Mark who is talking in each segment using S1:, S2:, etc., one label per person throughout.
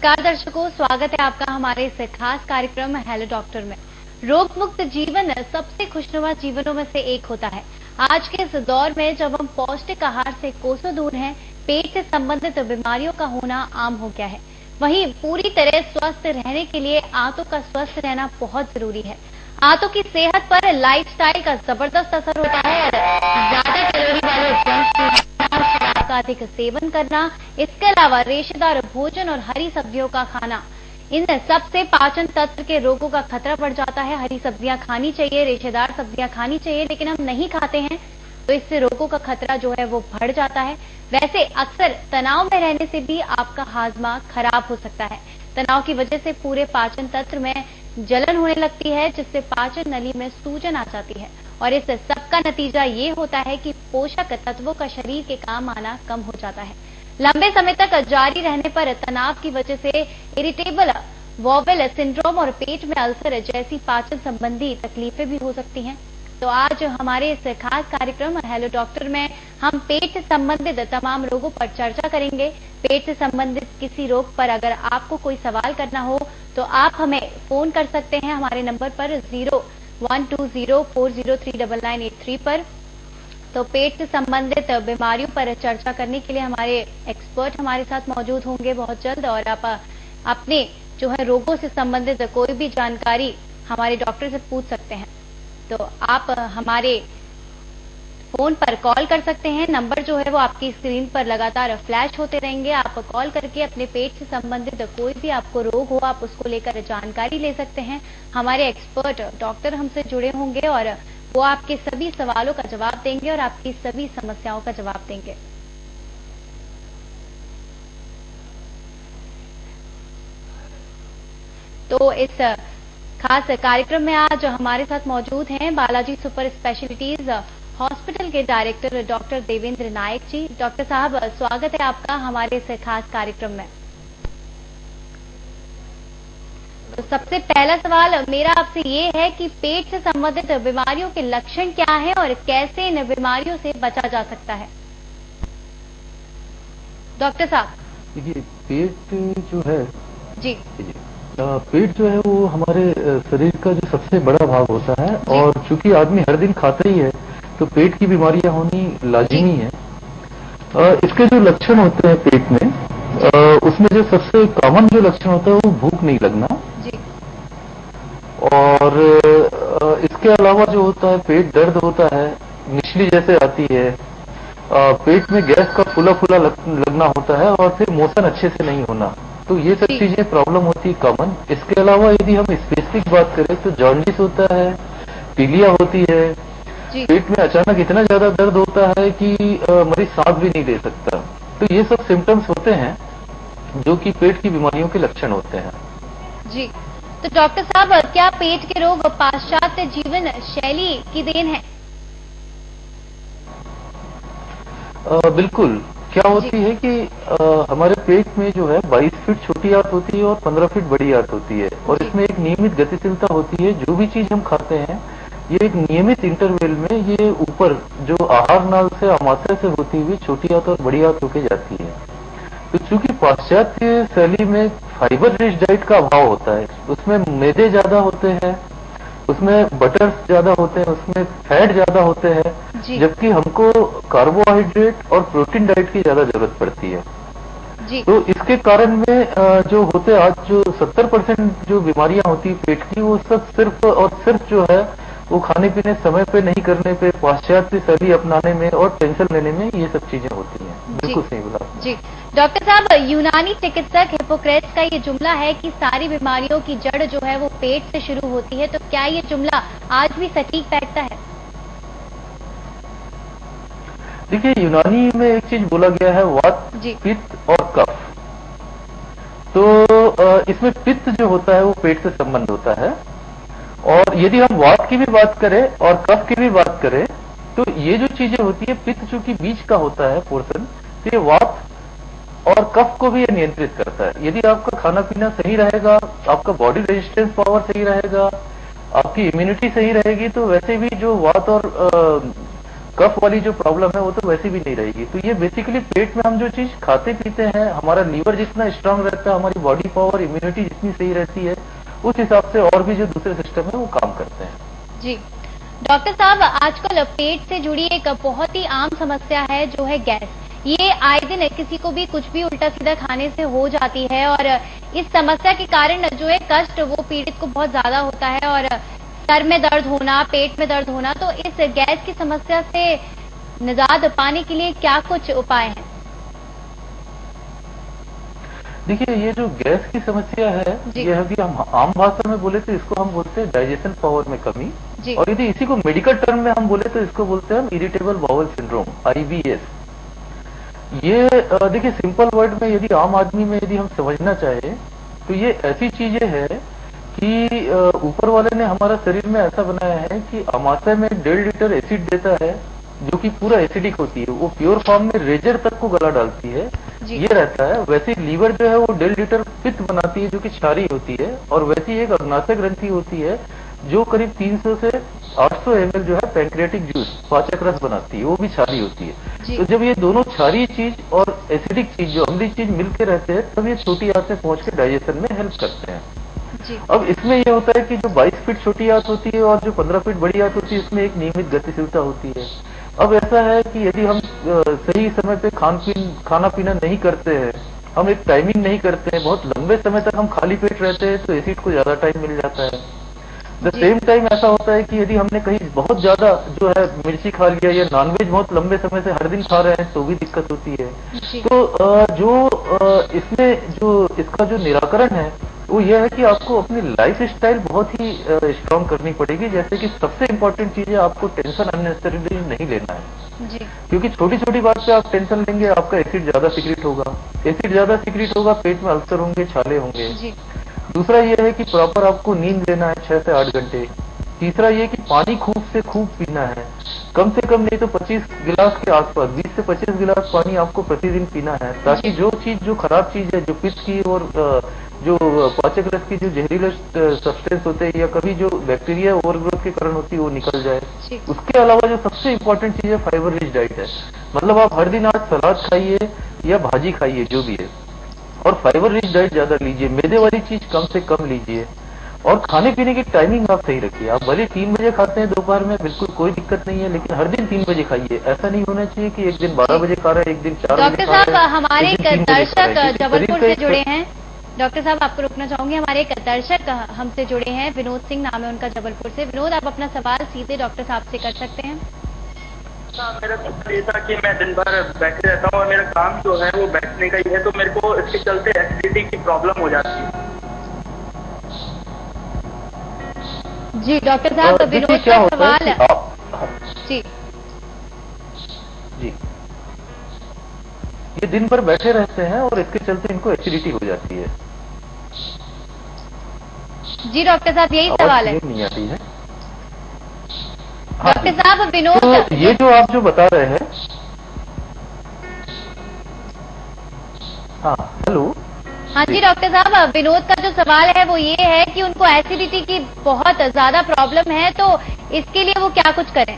S1: नमस्कार दर्शकों, स्वागत है आपका हमारे इस खास कार्यक्रम हेलो डॉक्टर में। रोग मुक्त जीवन सबसे खुशनुमा जीवनों में से एक होता है। आज के इस दौर में जब हम पौष्टिक आहार से कोसों दूर हैं, पेट से संबंधित बीमारियों का होना आम हो गया है। वहीं पूरी तरह स्वस्थ रहने के लिए आंतों का स्वस्थ रहना बहुत जरूरी है। आंतों की सेहत पर लाइफस्टाइल का जबरदस्त असर होता है। ज्यादा कैलोरी वाले जंक फूड का अधिक सेवन करना, इसके अलावा रेशेदार भोजन और हरी सब्जियों का खाना, इन सब से पाचन तंत्र के रोगों का खतरा बढ़ जाता है। हरी सब्जियां खानी चाहिए, रेशेदार सब्जियां खानी चाहिए, लेकिन हम नहीं खाते हैं तो इससे रोगों का खतरा जो है वो बढ़ जाता है। वैसे अक्सर तनाव में रहने से भी आपका हाजमा खराब हो सकता है। तनाव की वजह से पूरे पाचन तंत्र में जलन होने लगती है, जिससे पाचन नली में सूजन आ जाती है और इस सबका नतीजा ये होता है कि पोषक तत्वों का शरीर के काम आना कम हो जाता है। लंबे समय तक जारी रहने पर तनाव की वजह से इरिटेबल बॉवेल सिंड्रोम और पेट में अल्सर जैसी पाचन संबंधी तकलीफें भी हो सकती हैं। तो आज हमारे इस खास कार्यक्रम हेलो डॉक्टर में हम पेट से संबंधित तमाम रोगों पर चर्चा करेंगे। पेट से संबंधित किसी रोग पर अगर आपको कोई सवाल करना हो तो आप हमें फोन कर सकते हैं हमारे नंबर पर 0120403993 पर। तो पेट से संबंधित बीमारियों पर चर्चा करने के लिए हमारे एक्सपर्ट हमारे साथ मौजूद होंगे बहुत जल्द, और आप अपने जो है रोगों से संबंधित कोई भी जानकारी हमारे डॉक्टर से पूछ सकते हैं। तो आप हमारे फोन पर कॉल कर सकते हैं। नंबर जो है वो आपकी स्क्रीन पर लगातार फ्लैश होते रहेंगे। आप कॉल करके अपने पेट से संबंधित कोई भी आपको रोग हो, आप उसको लेकर जानकारी ले सकते हैं। हमारे एक्सपर्ट डॉक्टर हमसे जुड़े होंगे और वो आपके सभी सवालों का जवाब देंगे और आपकी सभी समस्याओं का जवाब देंगे। तो इस खास कार्यक्रम में आज हमारे साथ मौजूद हैं बालाजी सुपर स्पेशलिटीज हॉस्पिटल के डायरेक्टर डॉक्टर देवेंद्र नायक जी। डॉक्टर साहब, स्वागत है आपका हमारे इस खास कार्यक्रम में। तो सबसे पहला सवाल मेरा आपसे ये है कि पेट से संबंधित बीमारियों के लक्षण क्या हैं और कैसे इन बीमारियों से बचा जा सकता है? डॉक्टर साहब।
S2: देखिए, पेट जो है
S1: जी,
S2: पेट जो है वो हमारे शरीर का जो सबसे बड़ा भाग होता है, और चूंकि आदमी हर दिन खाता ही है तो पेट की बीमारियां होनी लाजिमी है। इसके जो लक्षण होते हैं पेट में, उसमें जो सबसे कॉमन जो लक्षण होता है वो भूख नहीं लगना
S1: जी।
S2: और इसके अलावा जो होता है पेट दर्द होता है, निचली जैसे आती है, पेट में गैस का फूला फूला लगना होता है और फिर मोशन अच्छे से नहीं होना। तो ये सब चीजें प्रॉब्लम होती है कॉमन। इसके अलावा यदि हम स्पेसिफिक बात करें तो जॉन्डिस होता है, पीलिया होती है, पेट में अचानक इतना ज्यादा दर्द होता है कि मरीज सांस भी नहीं ले सकता। तो ये सब सिम्टम्स होते हैं जो कि पेट की बीमारियों के लक्षण होते हैं।
S1: जी, तो डॉक्टर साहब, क्या पेट के रोग पाश्चात्य जीवन शैली की देन है?
S2: बिल्कुल। क्या होती है कि हमारे पेट में जो है 22 फीट छोटी आंत होती है और 15 फीट बड़ी आंत होती है, और इसमें एक नियमित गतिशीलता होती है। जो भी चीज हम खाते हैं ये एक नियमित इंटरवल में ये ऊपर जो आहार नाल से अमाशय से होती हुई छोटी आंत और बड़ी आंत होके जाती है। तो चूंकि पाश्चात्य शैली में फाइबर रिच डाइट का अभाव होता है, उसमें मैदे ज्यादा होते हैं, उसमें बटर ज्यादा होते हैं, उसमें फैट ज्यादा होते हैं, जबकि हमको कार्बोहाइड्रेट और प्रोटीन डाइट की ज्यादा जरूरत पड़ती है। तो इसके कारण में जो होते आज जो 70% जो बीमारियां होती है पेट की, वो सब सिर्फ और सिर्फ जो है वो खाने पीने समय पे नहीं करने पे, पाश्चात्य शैली अपनाने में और टेंशन लेने में ये सब चीजें होती हैं। बिल्कुल सही बोला
S1: जी। डॉक्टर साहब, यूनानी चिकित्सक हिपोक्रेट्स का ये जुमला है कि सारी बीमारियों की जड़ जो है वो पेट से शुरू होती है, तो क्या ये जुमला आज भी सटीक बैठता है?
S2: देखिए, यूनानी में एक चीज बोला गया है, वात, पित्त और कफ। तो इसमें पित्त जो होता है वो पेट से संबंध होता है, और यदि हम वात की भी बात करें और कफ की भी बात करें तो ये जो चीजें होती है, पित्त चूंकि बीच का होता है पोर्शन, तो ये वात और कफ को भी ये नियंत्रित करता है। यदि आपका खाना पीना सही रहेगा, आपका बॉडी रेजिस्टेंस पावर सही रहेगा, आपकी इम्यूनिटी सही रहेगी, तो वैसे भी जो वात और कफ वाली जो प्रॉब्लम है वो तो वैसे भी नहीं रहेगी। तो ये बेसिकली पेट में हम जो चीज खाते पीते हैं, हमारा लीवर जितना स्ट्रांग रहता है, हमारी बॉडी पावर इम्यूनिटी जितनी सही रहती है, उस हिसाब से और भी जो दूसरे सिस्टम है वो काम करते हैं।
S1: जी डॉक्टर साहब, आजकल पेट से जुड़ी एक बहुत ही आम समस्या है जो है गैस। ये आए दिन किसी को भी कुछ भी उल्टा सीधा खाने से हो जाती है और इस समस्या के कारण जो है कष्ट वो पीड़ित को बहुत ज्यादा होता है और सर में दर्द होना, पेट में दर्द होना। तो इस गैस की समस्या से निजात पाने के लिए क्या कुछ उपाय हैं?
S2: देखिए, ये जो गैस की समस्या है, ये अभी हम आम भाषा में बोले तो इसको हम बोलते हैं डाइजेशन पावर में कमी, और यदि इसी को मेडिकल टर्म में हम बोले तो इसको बोलते हैं हम इरिटेबल बाउल सिंड्रोम, IBS। ये देखिए, सिंपल वर्ड में यदि आम आदमी में यदि हम समझना चाहे तो ये ऐसी चीजें है कि ऊपर वाले ने हमारा शरीर में ऐसा बनाया है कि अमाशय में 1.5 लीटर एसिड देता है जो कि पूरा एसिडिक होती है, वो प्योर फॉर्म में रेजर तक को गला डालती है, ये रहता है। वैसे लीवर जो है वो 1.5 लीटर पित्त बनाती है जो कि क्षारीय होती है, और वैसी एक अग्नाशय ग्रंथि होती है जो करीब 300 से 800 ml जो है पैंक्रियाटिक जूस, पाचक रस बनाती है, वो भी क्षारीय होती है। तो जब ये दोनों क्षारीय चीज और एसिडिक चीज, जो अम्लीय चीज मिलके रहते हैं, तब ये छोटी आंत में पहुंच के डाइजेशन में हेल्प करते हैं। अब इसमें ये होता है कि जो 22 फीट छोटी आंत होती है और जो 15 फीट बड़ी आंत होती है, इसमें एक नियमित गतिशीलता होती है। अब ऐसा है कि यदि हम सही समय पे खाना पीना नहीं करते हैं, हम एक टाइमिंग नहीं करते हैं, बहुत लंबे समय तक हम खाली पेट रहते हैं, तो एसिड को ज्यादा टाइम मिल जाता है। द सेम टाइम ऐसा होता है कि यदि हमने कहीं बहुत ज्यादा जो है मिर्ची खा लिया या नॉनवेज बहुत लंबे समय से हर दिन खा रहे हैं, तो भी दिक्कत होती है। तो इसमें जो इसका जो निराकरण है वो यह है कि आपको अपनी लाइफ स्टाइल बहुत ही स्ट्रांग करनी पड़ेगी। जैसे कि सबसे इम्पोर्टेंट चीज है, आपको टेंशन अननेसेसरीली नहीं लेना है, क्योंकि छोटी छोटी बात पे आप टेंशन लेंगे, आपका एसिड ज्यादा सीक्रेट होगा, एसिड ज्यादा सीक्रेट होगा, पेट में अल्सर होंगे, छाले होंगे। दूसरा ये है कि प्रॉपर आपको नींद लेना है 6 से 8 घंटे। तीसरा ये कि पानी खूब से खूब पीना है, कम से कम नहीं तो 25 गिलास के आसपास, 20 से 25 गिलास पानी आपको प्रतिदिन पीना है, ताकि जो खराब चीज है, जो पित्त की और जो पाचक रस की जो जहरीले सब्सटेंस होते हैं या कभी जो बैक्टीरिया ओवरग्रोथ के कारण होती है, वो निकल जाए। उसके अलावा जो सबसे इम्पोर्टेंट चीज है, फाइबर रिच डाइट है। मतलब आप हर दिन आज सलाद खाइए या भाजी खाइए, जो भी है, और फाइबर रिच डाइट ज्यादा लीजिए, मैदे वाली चीज कम से कम लीजिए, और खाने पीने की टाइमिंग आप सही रखिए। आप भले 3 बजे खाते हैं दोपहर में, बिल्कुल कोई दिक्कत नहीं है, लेकिन हर दिन 3 बजे खाइए। ऐसा नहीं होना चाहिए कि एक दिन 12 बजे खा रहे हैं, एक दिन 4 बजे खा रहे हैं।
S1: डॉक्टर साहब, हमारे एक दर्शक जबलपुर से जुड़े हैं। डॉक्टर साहब, आपको रोकना चाहूंगी, हमारे एक दर्शक हमसे जुड़े हैं, विनोद सिंह नाम है उनका, जबलपुर से। विनोद, आप अपना सवाल सीधे डॉक्टर साहब से कर सकते हैं।
S3: मेरा सवाल ये था कि मैं दिन भर बैठे रहता हूँ और मेरा काम जो है वो बैठने का ही है, तो मेरे को इसके चलते एसिडिटी की प्रॉब्लम हो जाती है।
S1: जी डॉक्टर साहब, विनोद का सवाल जी
S2: ये दिन भर बैठे रहते हैं और इसके चलते इनको एसिडिटी हो जाती है।
S1: जी डॉक्टर साहब, यही सवाल है।
S2: नहीं आती है
S1: डॉक्टर साहब, विनोद,
S2: तो ये जो आप जो बता रहे हैं, हाँ हेलो,
S1: हाँ जी डॉक्टर साहब, विनोद का जो सवाल है वो ये है कि उनको एसिडिटी की बहुत ज्यादा प्रॉब्लम है, तो इसके लिए वो क्या कुछ करें?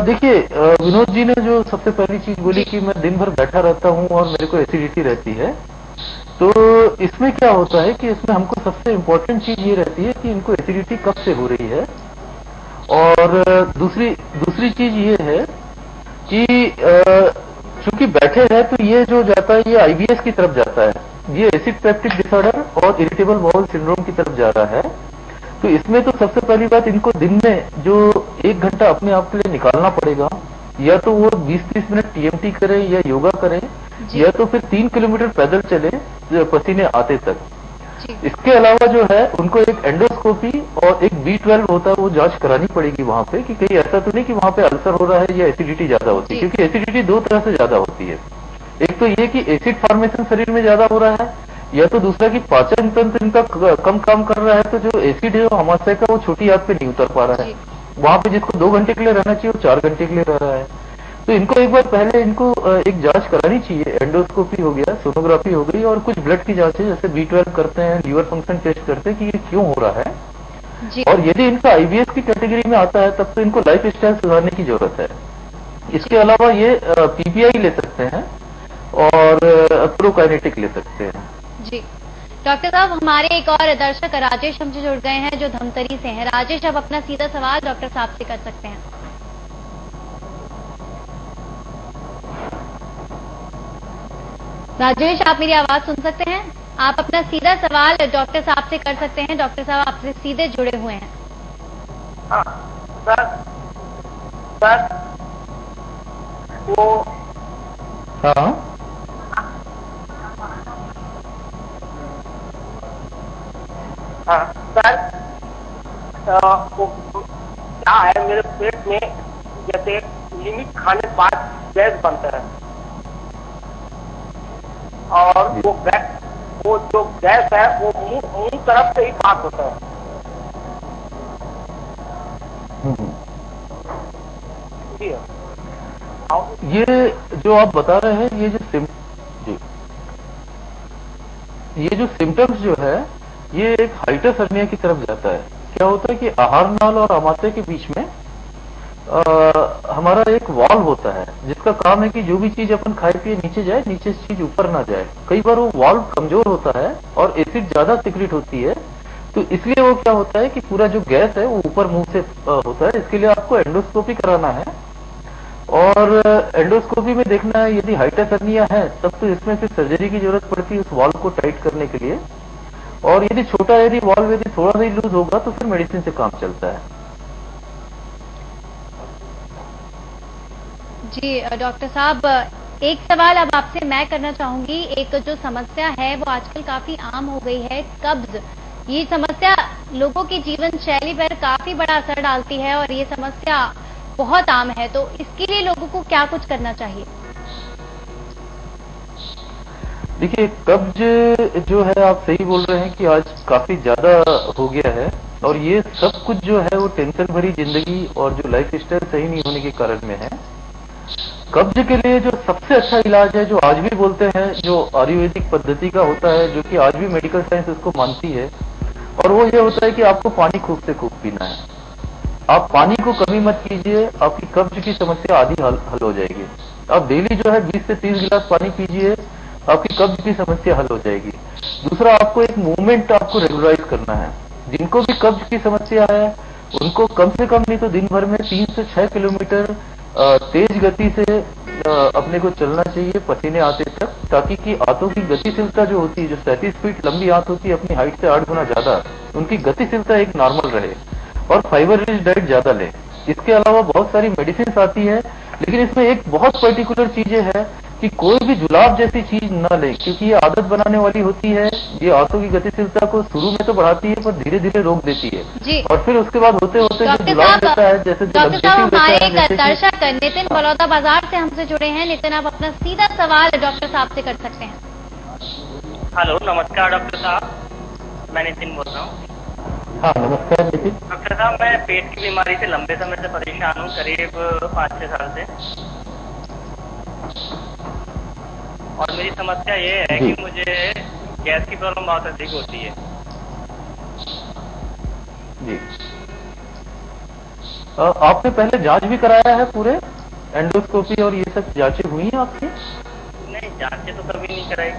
S2: देखिए, विनोद जी ने जो सबसे पहली चीज बोली कि मैं दिन भर बैठा रहता हूं और मेरे को एसिडिटी रहती है, तो इसमें क्या होता है कि इसमें हमको सबसे इम्पोर्टेंट चीज ये रहती है कि इनको एसिडिटी कब से हो रही है। और दूसरी चीज ये है कि चूंकि बैठे हैं तो ये जो जाता है, ये IBS की तरफ जाता है, ये एसिड पेप्टिक डिसऑर्डर और इरिटेबल बाउल सिंड्रोम की तरफ जा रहा है। तो इसमें तो सबसे पहली बात, इनको दिन में जो 1 घंटा अपने आप के लिए निकालना पड़ेगा, या तो वो 20-30 मिनट TMT करें या योगा करें, या तो फिर 3 किलोमीटर पैदल चले पसीने आते तक। इसके अलावा जो है उनको एक एंडोस्कोपी और एक B12 होता है, वो जांच करानी पड़ेगी वहां पे, कि कहीं ऐसा तो नहीं कि वहां पे अल्सर हो रहा है या एसिडिटी ज्यादा होती है, क्योंकि एसिडिटी 2 तरह से ज्यादा होती है। एक तो ये कि एसिड फॉर्मेशन शरीर में ज्यादा हो रहा है, या तो दूसरा कि पाचन तंत्र इनका कम काम कर रहा है, तो जो एसिड है हमाशय का वो छोटी आंत पे नहीं उतर पा रहा है, वहां पे जिसको 2 घंटे के लिए रहना चाहिए वो 4 घंटे के लिए रह रहा है। तो इनको एक बार पहले इनको एक जांच करानी चाहिए, एंडोस्कोपी हो गया, सोनोग्राफी हो गई, और कुछ ब्लड की जांच है, जैसे B12 करते हैं, लीवर फंक्शन टेस्ट करते हैं कि ये क्यों हो रहा है।
S1: जी।
S2: और यदि इनका आईबीएस की कैटेगरी में आता है तब तो इनको लाइफ स्टाइल सुधारने की जरूरत है। इसके अलावा ये पीपीआई ले सकते हैं और प्रोकाइनेटिक ले सकते हैं।
S1: जी डॉक्टर साहब, हमारे एक और दर्शक राजेश हमसे जुड़ गए हैं जो धमतरी से हैं। राजेश, आप अपना सीधा सवाल डॉक्टर साहब से कर सकते हैं। राजेश, आप मेरी आवाज सुन सकते हैं? आप अपना सीधा सवाल डॉक्टर साहब से कर सकते हैं। डॉक्टर साहब आपसे सीधे जुड़े हुए हैं।
S3: हाँ सर, सर वो
S2: हाँ
S3: हाँ सर, वो क्या है मेरे पेट में, जैसे लिमिट खाने के बाद गैस बनता है और वो जो गैस है वो मुंह तरफ से ही पास होता है। जी
S2: ये जो आप बता रहे हैं, ये जो सिम्टम्स जो है ये एक हाइटस हर्निया की तरफ जाता है। क्या होता है कि आहार नाल और अमाशय के बीच में हमारा एक वाल्व होता है जिसका काम है कि जो भी चीज अपन खाए पिए नीचे जाए, नीचे से चीज ऊपर ना जाए। कई बार वो वाल्व कमजोर होता है और एसिड ज्यादा सिक्रेट होती है, तो इसलिए वो क्या होता है कि पूरा जो गैस है वो ऊपर मुंह से होता है। इसके लिए आपको एंडोस्कोपी कराना है और एंडोस्कोपी में देखना है यदि हाइटस हर्निया है तब तो इसमें फिर सर्जरी की जरूरत पड़ती है उस वाल्व को टाइट करने के लिए। और यदि छोटा वाल्व यदि थोड़ा सा ही लूज होगा तो फिर मेडिसिन से काम चलता है।
S1: जी डॉक्टर साहब, एक सवाल अब आपसे मैं करना चाहूंगी। एक जो समस्या है वो आजकल काफी आम हो गई है, कब्ज। ये समस्या लोगों की जीवन शैली पर काफी बड़ा असर डालती है और ये समस्या बहुत आम है, तो इसके लिए लोगों को क्या कुछ करना चाहिए?
S2: देखिए, कब्ज जो है आप सही बोल रहे हैं कि आज काफी ज्यादा हो गया है और ये सब कुछ जो है वो टेंशन भरी जिंदगी और जो लाइफ स्टाइल सही नहीं होने के कारण में है। कब्ज के लिए जो सबसे अच्छा इलाज है, जो आज भी बोलते हैं, जो आयुर्वेदिक पद्धति का होता है, जो कि आज भी मेडिकल साइंस इसको मानती है, और वो ये होता है कि आपको पानी खूब से खूब पीना है। आप पानी को कमी मत कीजिए, आपकी कब्ज की समस्या आधी हल हो जाएगी। आप डेली जो है 20 से 30 गिलास पानी पीजिए, आपकी कब्ज की समस्या हल हो जाएगी। दूसरा, आपको एक मूवमेंट आपको रेगुलराइज करना है। जिनको भी कब्ज की समस्या है उनको कम से कम नहीं तो दिन भर में 3 से 6 किलोमीटर तेज गति से अपने को चलना चाहिए पसीने आते तक, ताकि कि आंतों की गतिशीलता जो होती है, जो 37 फीट लंबी आंत होती है अपनी हाइट से 8 गुना ज्यादा, उनकी गतिशीलता एक नॉर्मल रहे और फाइबर रिच डाइट ज्यादा ले। इसके अलावा बहुत सारी मेडिसिन आती है, लेकिन इसमें एक बहुत पर्टिकुलर चीजें है कि कोई भी जुलाब जैसी चीज न ले, क्योंकि ये आदत बनाने वाली होती है। ये आंतों की गतिशीलता को शुरू में तो बढ़ाती है पर धीरे धीरे रोक देती है
S1: जी।
S2: और फिर उसके बाद होते होते जो जुलाब देता है, जैसे
S1: डॉक्टर साहब, हमारे दर्शक नितिन बलौदा बाजार से हमसे जुड़े हैं। नितिन, आप अपना सीधा सवाल डॉक्टर साहब से कर सकते हैं।
S3: हेलो, नमस्कार डॉक्टर साहब, मैं नितिन बोल रहा हूँ।
S2: हाँ नमस्कार नितिन।
S3: डॉक्टर साहब, मैं पेट की बीमारी से लंबे समय से परेशान हूँ, करीब 5-6 साल से। और मेरी समस्या ये है कि मुझे गैस की प्रॉब्लम बहुत अधिक होती है।
S2: जी, आपने पहले जांच भी कराया है? पूरे एंडोस्कोपी और ये सब जांचें हुई हैं आपकी?
S3: नहीं, जांचें तो कभी नहीं कराई।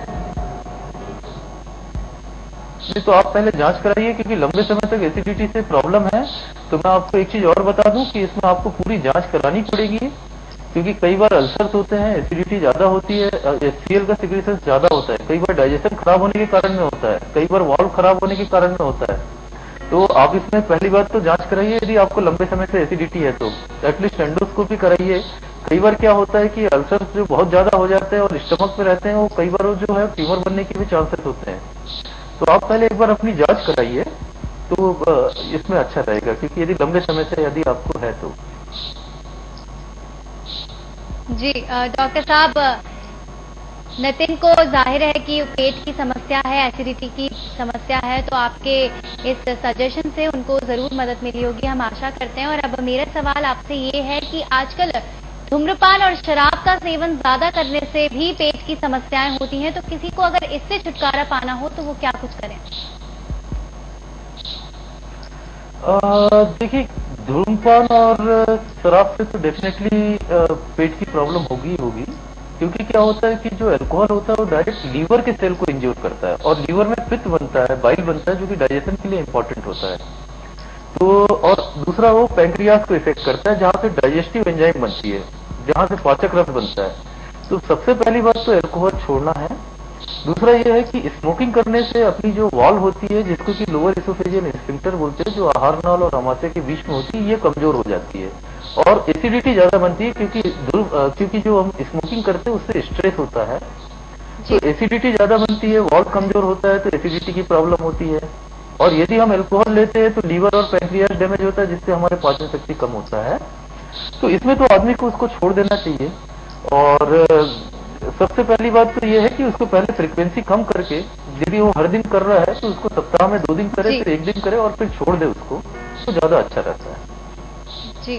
S2: नहीं, तो आप पहले जांच कराइए, क्योंकि लंबे समय तक एसिडिटी से प्रॉब्लम है। तो मैं आपको एक चीज और बता दूं कि इसमें आपको पूरी जांच करानी पड़ेगी, क्योंकि कई बार अल्सर्स होते हैं, एसिडिटी ज्यादा होती है, HCl का सिक्रेशन ज्यादा होता है, कई बार डाइजेशन खराब होने के कारण में होता है, कई बार वाल्व खराब होने के कारण में होता है। तो आप इसमें पहली बात तो जांच कराइए, यदि आपको लंबे समय से एसिडिटी है तो एटलीस्ट एंडोस्कोपी कराइए। कई बार क्या होता है कि अल्सर्स जो बहुत ज्यादा हो जाते हैं और स्टमक में रहते हैं, वो कई बार जो है ट्यूमर बनने के भी चांसेस होते हैं। तो आप पहले एक बार अपनी जांच कराइए, तो इसमें अच्छा रहेगा, क्योंकि यदि लंबे समय से यदि आपको है तो।
S1: जी डॉक्टर साहब, नितिन को जाहिर है कि पेट की समस्या है, एसिडिटी की समस्या है, तो आपके इस सजेशन से उनको जरूर मदद मिली होगी, हम आशा करते हैं। और अब मेरा सवाल आपसे ये है कि आजकल धूम्रपान और शराब का सेवन ज्यादा करने से भी पेट की समस्याएं होती हैं, तो किसी को अगर इससे छुटकारा पाना हो तो वो क्या कुछ करें?
S2: देखिए, धूम्रपान और शराब से तो डेफिनेटली पेट की प्रॉब्लम होगी ही होगी, क्योंकि क्या होता है कि जो अल्कोहल होता है वो डायरेक्ट लीवर के सेल को इंज्योर करता है और लीवर में पित्त बनता है, बाइल बनता है, जो कि डाइजेशन के लिए इंपॉर्टेंट होता है। तो और दूसरा वो पैंक्रियास को इफेक्ट करता है, जहां से डाइजेस्टिव एंजाइम बनती है, जहां से पाचक रस बनता है। तो सबसे पहली बात तो अल्कोहल छोड़ना है। दूसरा ये है कि स्मोकिंग करने से अपनी जो वॉल होती है, जिसको कि लोअर इसोफेजियल स्फिंक्टर बोलते हैं, जो आहार नाल और आमाशय के बीच में होती है, ये कमजोर हो जाती है और एसिडिटी ज्यादा बनती है, क्योंकि जो हम स्मोकिंग करते हैं उससे स्ट्रेस होता है, तो एसिडिटी ज्यादा बनती है, वॉल कमजोर होता है, तो एसिडिटी की प्रॉब्लम होती है। और यदि हम अल्कोहल लेते हैं तो लीवर और पैंक्रियास डैमेज होता है, जिससे हमारे पाचन शक्ति कम होता है। तो इसमें तो आदमी को उसको छोड़ देना चाहिए। और सबसे पहली बात तो ये है कि उसको पहले फ्रीक्वेंसी कम करके, यदि वो हर दिन कर रहा है तो उसको सप्ताह में 2 दिन करे, फिर 1 दिन करे और फिर छोड़ दे उसको, तो ज्यादा अच्छा रहता है।
S1: जी,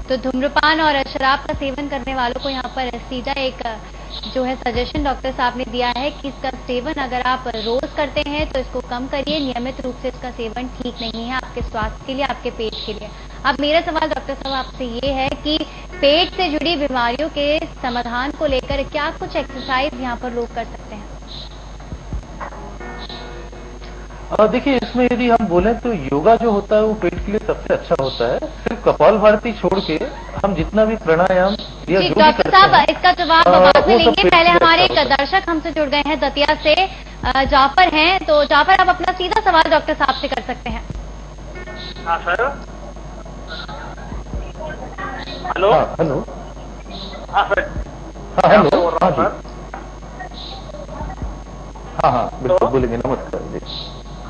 S1: तो धूम्रपान और शराब का सेवन करने वालों को यहाँ पर सीधा एक जो है सजेशन डॉक्टर साहब ने दिया है कि इसका सेवन अगर आप रोज करते हैं तो इसको कम करिए, नियमित रूप से इसका सेवन ठीक नहीं है आपके स्वास्थ्य के लिए, आपके पेट के लिए। अब मेरा सवाल डॉक्टर साहब आपसे ये है कि पेट से जुड़ी बीमारियों के समाधान को लेकर क्या कुछ एक्सरसाइज यहाँ पर लोग कर सकते हैं?
S2: देखिए, इसमें यदि हम बोलें तो योगा जो होता है वो पेट के लिए सबसे अच्छा होता है। सिर्फ कपालभाति छोड़ के हम जितना भी प्राणायाम या जो भी
S1: डॉक्टर
S2: करते
S1: साहब
S2: हैं,
S1: इसका जवाब बाद में
S2: वो सब
S1: लेंगे।
S2: पेट
S1: पहले
S2: के लिए
S1: हमारे
S2: अच्छा
S1: एक
S2: होता है।
S1: दर्शक हमसे जुड़ गए हैं दतिया से, जाफर हैं। तो जाफर, आप अपना सीधा सवाल डॉक्टर साहब से कर सकते हैं।
S3: हाँ सर, हेलो।
S2: हाँ हेलो।
S3: हाँ सर।
S2: हाँ हेलो।
S3: बोल रहा
S2: हाँ
S3: हूँ
S2: जी।
S3: सर।
S2: हाँ बिल्कुल बोलेंगे। नमस्कार जी।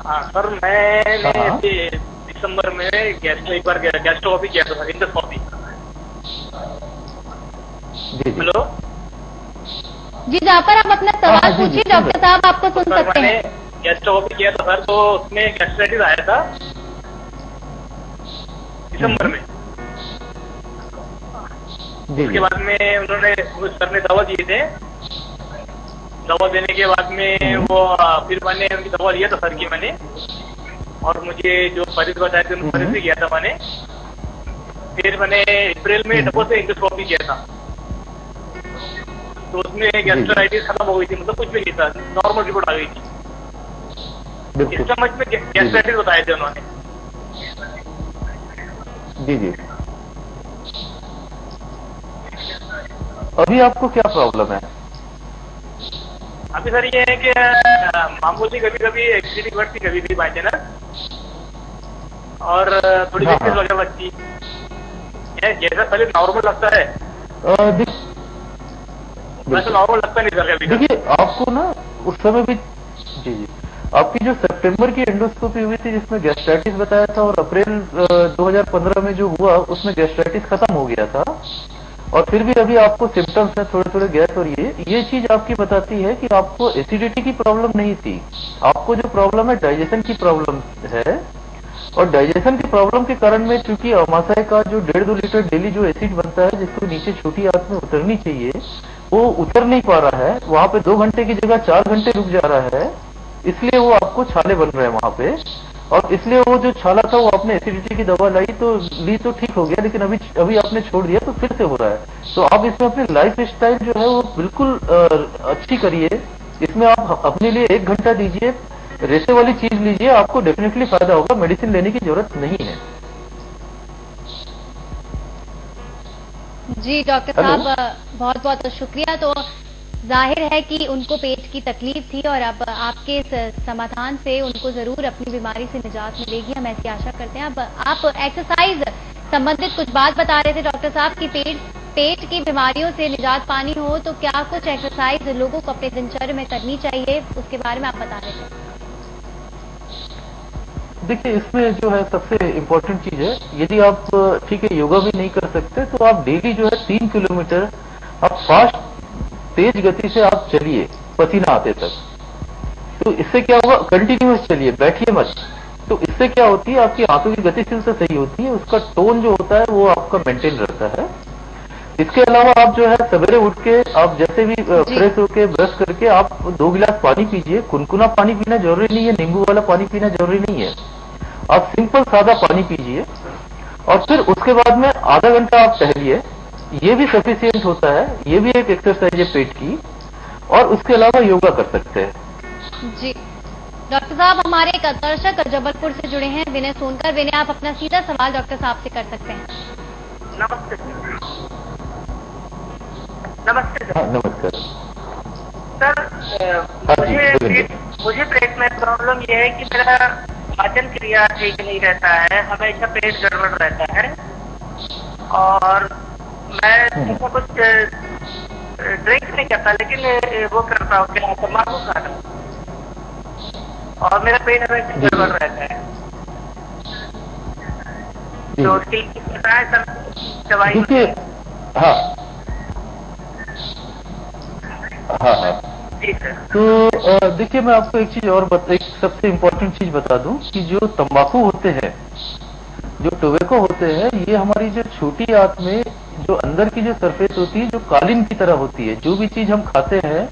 S3: हाँ सर, मैंने
S2: हाँ।
S3: दिसंबर में एक बार गैस्ट्रोस्कोपी किया था सर, इंडोस्कोपी।
S2: जी जी।
S3: हेलो
S1: जी जाफर, आप अपना सवाल
S2: जी, जी,
S1: पूछिए, डॉक्टर साहब आपको सुन
S3: सर,
S1: सकते
S3: मैंने
S1: हैं।
S3: गैस्ट्रोस्कोपी किया था सर, तो उसमें गैस्ट्राइटिस आया था दिसंबर में।
S2: जी
S3: उसके बाद में उन्होंने सर ने दवा दिए थे। दवा देने के बाद में वो फिर मैंने उनकी दवा लिया था सर की मैंने, और मुझे जो मरीज बताए थे उन मरीज से किया था मैंने। फिर मैंने अप्रैल में डबल से इंडोस्कोपी किया था, तो उसमें गैस्ट्राइटिस खत्म हो गई थी, मतलब कुछ भी नहीं था, नॉर्मल रिपोर्ट आ गई थी। स्टमक में गैस्ट्राइटिस बताए थे उन्होंने।
S2: जी जी। अभी आपको क्या प्रॉब्लम है?
S3: अभी सर ये है कि मामूली कभी कभी एसिडिटी बढ़ती, कभी भी बाय चांस, और थोड़ी वीकनेस वगैरह लगती है। जैसा शरीर नॉर्मल लगता है वैसे नॉर्मल लगता नहीं सर कभी।
S2: देखिए, आपको ना उस समय भी जी जी, आपकी जो सितंबर की एंडोस्कोपी हुई थी जिसमें गैस्ट्राइटिस बताया था, और अप्रैल 2015 में जो हुआ उसमें गैस्ट्राइटिस खत्म हो गया था, और फिर भी अभी आपको सिम्टम्स है थोड़े थोड़े गैस। और ये चीज आपकी बताती है कि आपको एसिडिटी की प्रॉब्लम नहीं थी, आपको जो प्रॉब्लम है डाइजेशन की प्रॉब्लम है। और डाइजेशन की प्रॉब्लम के कारण में, चूंकि अमाशय का जो 1.5-2 लीटर डेली जो एसिड बनता है, जिसको नीचे छोटी आंत में उतरनी चाहिए, वो उतर नहीं पा रहा है। वहां पे 2 घंटे की जगह 4 घंटे रुक जा रहा है, इसलिए वो आपको छाले बन रहे हैं वहां पे। और इसलिए वो जो छाला था वो आपने एसिडिटी की दवा ली तो ठीक हो गया, लेकिन अभी आपने छोड़ दिया तो फिर से हो रहा है। तो आप इसमें अपनी लाइफ स्टाइल जो है वो बिल्कुल अच्छी करिए। इसमें आप अपने लिए 1 घंटा दीजिए, रेशे वाली चीज लीजिए, आपको डेफिनेटली फायदा होगा, मेडिसिन लेने की जरूरत नहीं है।
S1: जी डॉक्टर साहब, बहुत बहुत शुक्रिया। तो जाहिर है कि उनको पेट की तकलीफ थी, और अब आपके समाधान से उनको जरूर अपनी बीमारी से निजात मिलेगी, हम ऐसी आशा करते हैं। अब आप एक्सरसाइज संबंधित कुछ बात बता रहे थे डॉक्टर साहब कि पेट की बीमारियों से निजात पानी हो तो क्या कुछ एक्सरसाइज लोगों को अपने दिनचर्या में करनी चाहिए, उसके बारे में आप बता रहे थे।
S2: देखिए, इसमें जो है सबसे इम्पोर्टेंट चीज है, यदि आप ठीक है योगा भी नहीं कर सकते तो आप डेली जो है 3 किलोमीटर आप फास्ट तेज गति से आप चलिए पसीना आते तक। तो इससे क्या होगा, कंटिन्यूअस चलिए, बैठिए मत। तो इससे क्या होती है, आपकी आंतों की गतिशीलता सही होती है, उसका टोन जो होता है वो आपका मेंटेन रहता है। इसके अलावा आप जो है सवेरे उठ के आप जैसे भी फ्रेश होके ब्रश करके आप 2 गिलास पानी पीजिए। कुनकुना पानी पीना जरूरी नहीं है, नींबू वाला पानी पीना जरूरी नहीं है। आप सिंपल सादा पानी पीजिए और फिर उसके बाद में आधा घंटा आप टहलिए। ये भी सफिशियंट होता है, ये भी एक एक्सरसाइज है पेट की। और उसके अलावा योगा कर सकते हैं।
S1: जी डॉक्टर साहब, हमारे एक दर्शक जबलपुर से जुड़े हैं, विनय सोनकर। विनय, आप अपना सीधा सवाल डॉक्टर साहब से कर सकते हैं।
S3: नमस्ते नमस्ते सर।
S2: नमस्कार
S3: सर, मुझे पेट में प्रॉब्लम ये है कि मेरा पाचन क्रिया ठीक नहीं रहता है, हमेशा पेट गड़बड़ रहता है और मैं ऐसा कुछ ड्रिंक नहीं करता, लेकिन वो करता हूँ, क्या तम्बाकू खाता हूँ और मेरा पेट हमेशा गड़बड़ रहता है। तो उसके लिए बताएं सर, दवाई।
S2: देखिए, हाँ हाँ हाँ तो देखिए, मैं आपको एक चीज और एक सबसे इम्पोर्टेंट चीज बता दूं कि जो तंबाकू होते हैं, जो टोबैको होते हैं, ये हमारी जो छोटी आंत में जो अंदर की जो सरफेस होती है, जो कालीन की तरह होती है, जो भी चीज हम खाते हैं,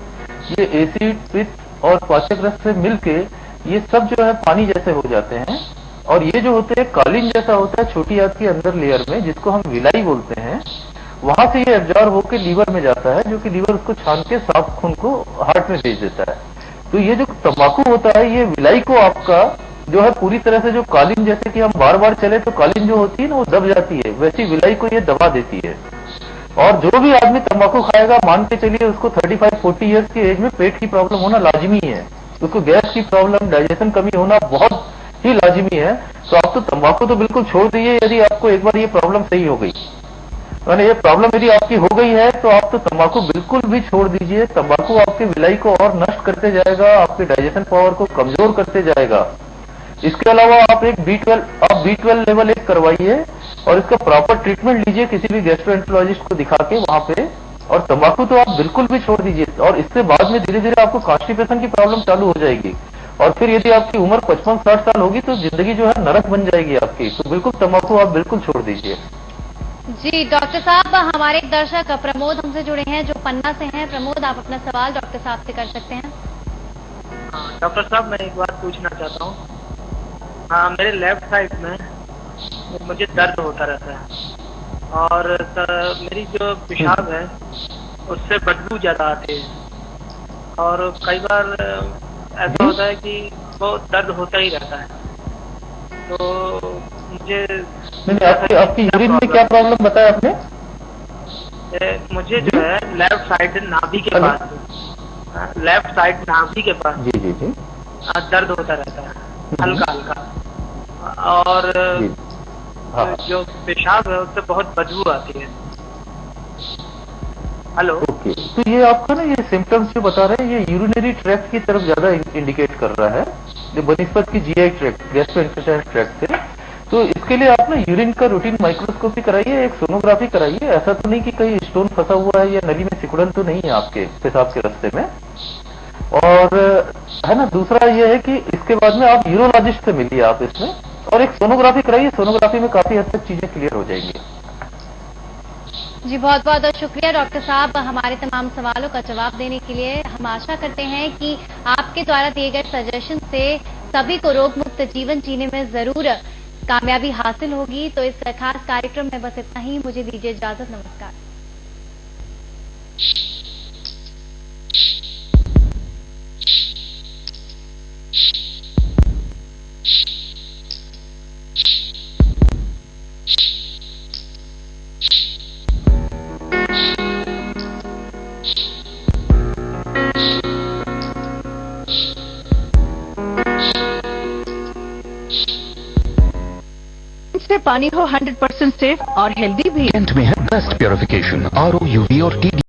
S2: ये एसिड, पित्त और पाचक रस से मिलके ये सब जो है पानी जैसे हो जाते हैं। और ये जो होते हैं कालीन जैसा होता है छोटी आंत के अंदर लेयर में, जिसको हम विलाई बोलते हैं। वहां से ये एब्जॉर्ब होकर लीवर में जाता है, जो कि लीवर उसको छान के साफ खून को हार्ट में भेज देता है। तो ये जो तंबाकू होता है, ये विलाई को आपका जो है पूरी तरह से, जो कालीन जैसे कि हम बार बार चले तो कालीन जो होती है ना वो दब जाती है, वैसी विलाई को ये दबा देती है। और जो भी आदमी तंबाकू खाएगा, मान के चलिए उसको 35-40 ईयर्स की एज में पेट की प्रॉब्लम होना लाजमी है, उसको गैस की प्रॉब्लम, डाइजेशन कमी होना बहुत ही लाजमी है। तो आप तो तंबाकू तो बिल्कुल छोड़ दीजिए यदि आपको एक बार ये प्रॉब्लम सही हो गई। मैंने ये प्रॉब्लम यदि आपकी हो गई है तो आप तो तंबाकू बिल्कुल भी छोड़ दीजिए। तंबाकू आपके विलाई को और नष्ट करते जाएगा, आपके डाइजेशन पावर को कमजोर करते जाएगा। इसके अलावा आप एक B12 लेवल 1 करवाइए और इसका प्रॉपर ट्रीटमेंट लीजिए किसी भी गैस्ट्रोएंटरोलॉजिस्ट को दिखा के वहां पे। और तंबाकू तो आप बिल्कुल भी छोड़ दीजिए। और इससे बाद में धीरे धीरे आपको कॉन्स्टिपेशन की प्रॉब्लम चालू हो जाएगी। और फिर यदि आपकी उम्र 55-60 साल होगी तो जिंदगी जो है नरक बन जाएगी आपकी। तो बिल्कुल तंबाकू आप बिल्कुल छोड़ दीजिए।
S1: जी डॉक्टर साहब, हमारे एक दर्शक प्रमोद हमसे जुड़े हैं जो पन्ना से हैं। प्रमोद, आप अपना सवाल डॉक्टर साहब से कर सकते हैं।
S3: डॉक्टर साहब, मैं एक बात पूछना चाहता हूँ। हाँ, मेरे लेफ्ट साइड में मुझे दर्द होता रहता है और मेरी जो पेशाब है उससे बदबू ज्यादा आती है और कई बार ऐसा होता है कि बहुत दर्द होता ही रहता है। तो मुझे
S2: आपकी यूरिन में क्या प्रॉब्लम बताया आपने?
S3: मुझे जो है लेफ्ट साइड नाभि के पास, लेफ्ट साइड नाभि के पास
S2: जी जी जी
S3: दर्द होता रहता है हल्का हल्का। और
S2: हाँ।
S3: जो पेशाब है उससे बहुत बदबू आती है। हेलो।
S2: ओके, तो ये आपका ना ये सिम्टम्स जो बता रहे हैं ये यूरिनरी ट्रैक्ट की तरफ ज्यादा इंडिकेट कर रहा है, जो बनिस्पत की जीआई ट्रैक्ट, गैस्ट्रोइंटेस्टाइनल ट्रैक्ट से। तो इसके लिए आप ना यूरिन का रूटीन माइक्रोस्कोपी कराइए, एक सोनोग्राफी कराइए। ऐसा तो नहीं कि कहीं स्टोन फंसा हुआ है या नली में सिकुड़न तो नहीं है आपके पेशाब के रास्ते में। और है ना, दूसरा ये है कि इसके बाद में आप यूरोलॉजिस्ट से मिलिए आप इसमें, और एक सोनोग्राफी कराइए। सोनोग्राफी में काफी हद तक चीजें क्लियर हो जाएंगी।
S1: जी बहुत बहुत शुक्रिया डॉक्टर साहब हमारे तमाम सवालों का जवाब देने के लिए। हम आशा करते हैं कि आपके द्वारा दिए गए सजेशन से सभी को रोग मुक्त जीवन जीने में जरूर कामयाबी हासिल होगी। तो इस खास कार्यक्रम में बस इतना ही, मुझे दीजिए इजाजत। नमस्कार।
S4: से पानी हो 100% सेफ और हेल्दी भी।
S5: कैंट में है बेस्ट प्योरिफिकेशन, RO, UV और TD